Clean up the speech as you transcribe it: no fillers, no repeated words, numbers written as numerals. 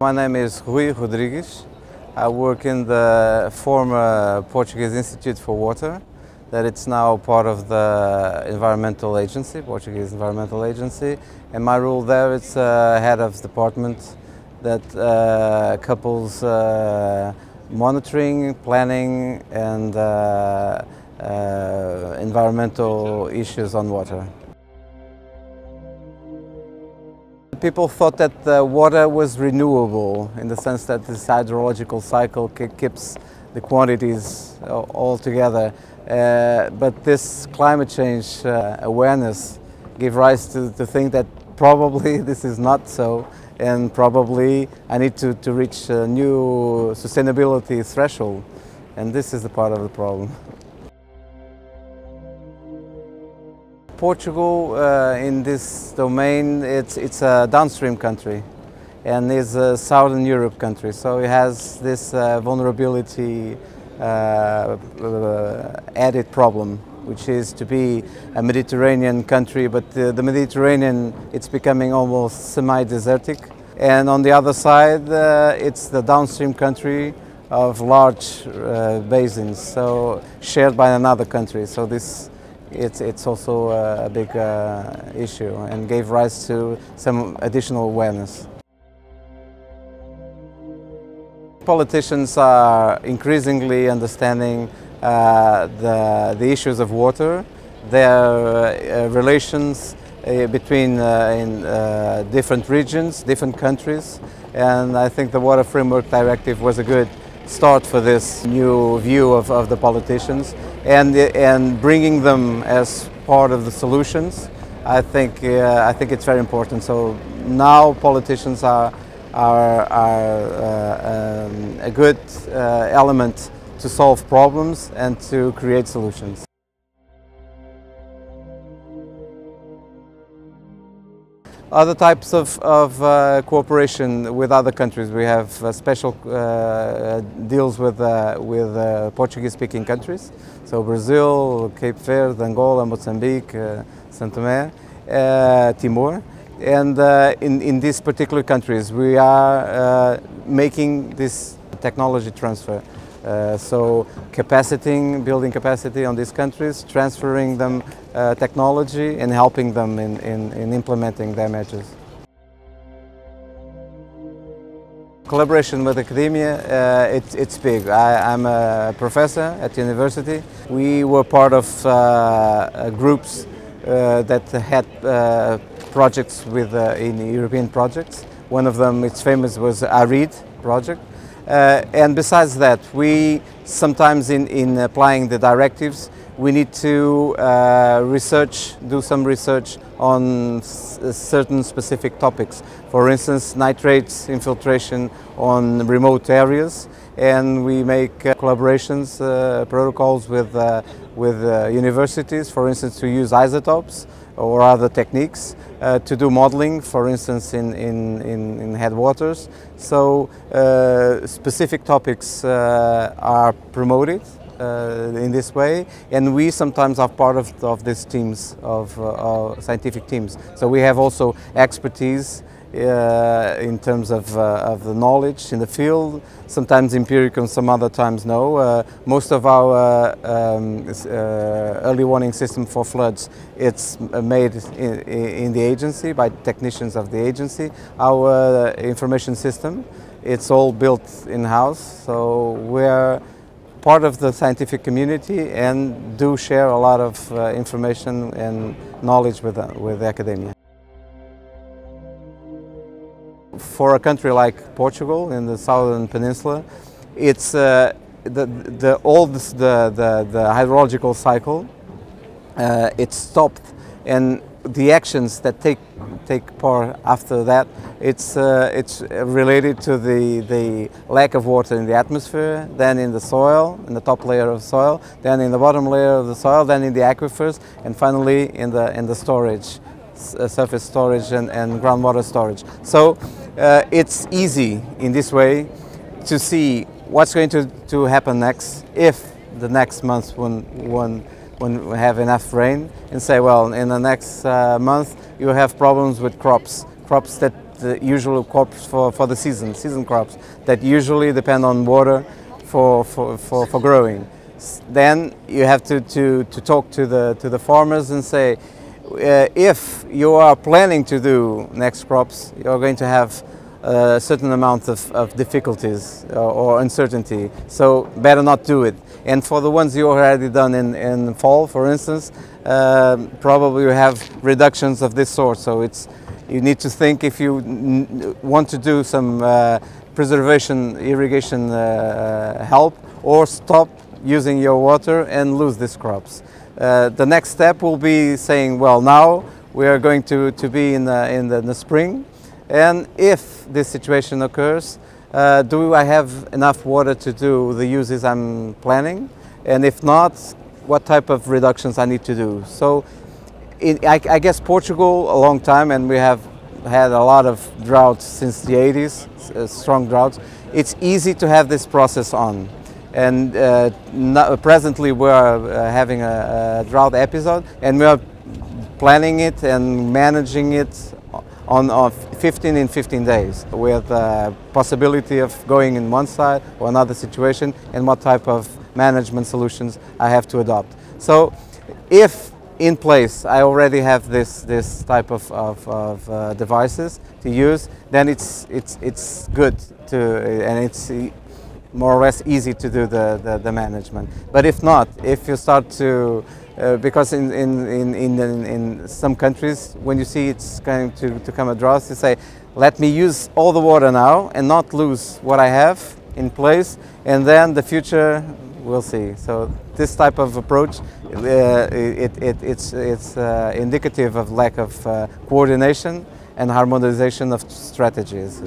My name is Rui Rodrigues. I work in the former Portuguese Institute for Water, that it's now part of the environmental agency, Portuguese Environmental Agency, and my role there is head of department that couples monitoring, planning and environmental issues on water. People thought that the water was renewable in the sense that this hydrological cycle keeps the quantities all together. But this climate change awareness gave rise to think that probably this is not so, and probably I need to reach a new sustainability threshold, and this is the part of the problem. Portugal, in this domain, it's a downstream country and is a Southern Europe country, so it has this vulnerability added problem, which is to be a Mediterranean country, but the Mediterranean, it's becoming almost semi-desertic. And on the other side, it's the downstream country of large basins, so shared by another country. So it's also a big issue and gave rise to some additional awareness. Politicians are increasingly understanding the issues of water, their relations between different regions, different countries, and I think the Water Framework Directive was a good start for this new view of the politicians and bringing them as part of the solutions. I think it's very important. So now politicians are a good element to solve problems and to create solutions. Other types of cooperation with other countries. We have special deals with Portuguese-speaking countries. So Brazil, Cape Verde, Angola, Mozambique, São Tomé, Timor. And in these particular countries we are making this technology transfer. So building capacity on these countries, transferring them technology and helping them in implementing their measures. Collaboration with academia, it's big. I'm a professor at university. We were part of groups that had projects in European projects. One of them, it's famous, was ARID project. And besides that, we sometimes in applying the directives, we need to do some research on certain specific topics. For instance, nitrates infiltration on remote areas, and we make collaborations, protocols with universities, for instance, to use isotopes or other techniques to do modeling, for instance, in headwaters. So specific topics are promoted in this way, and we sometimes are part of these teams, of scientific teams. So we have also expertise in terms of the knowledge in the field, sometimes empirical, some other times no. Most of our early warning system for floods, it's made in the agency by technicians of the agency. Our information system, it's all built in-house, so we're part of the scientific community and do share a lot of information and knowledge with academia. For a country like Portugal in the southern peninsula, it's the hydrological cycle. It's stopped, and the actions that take part after that, it's related to the lack of water in the atmosphere, then in the soil, in the top layer of soil, then in the bottom layer of the soil, then in the aquifers, and finally in the storage, surface storage and groundwater storage. So it's easy in this way to see what's going to happen next, if the next month when we have enough rain, and say, well, in the next month you have problems with crops that the usual crops for the season crops that usually depend on water for growing. Then you have to talk to the farmers and say, if you are planning to do next crops, you're going to have a certain amount of difficulties or uncertainty, so better not do it. And for the ones you already done in fall, for instance, probably you have reductions of this sort. So you need to think if you want to do some preservation, irrigation help, or stop using your water and lose these crops. The next step will be saying, well, now we are going to be in the spring, and if this situation occurs, do I have enough water to do the uses I'm planning? And if not, what type of reductions I need to do? So I guess Portugal, a long time, and we have had a lot of droughts since the 80s, strong droughts. It's easy to have this process on. And presently we are having a drought episode, and we are planning it and managing it on 15 in 15 days, with the possibility of going in one side or another situation, and what type of management solutions I have to adopt. So if in place I already have this type of devices to use, then it's good and it's more or less easy to do the management. But if not, if you start to because in some countries, when you see it's going to come a drought, you say, let me use all the water now and not lose what I have in place, and then the future we'll see. So this type of approach, it's indicative of lack of coordination and harmonization of strategies.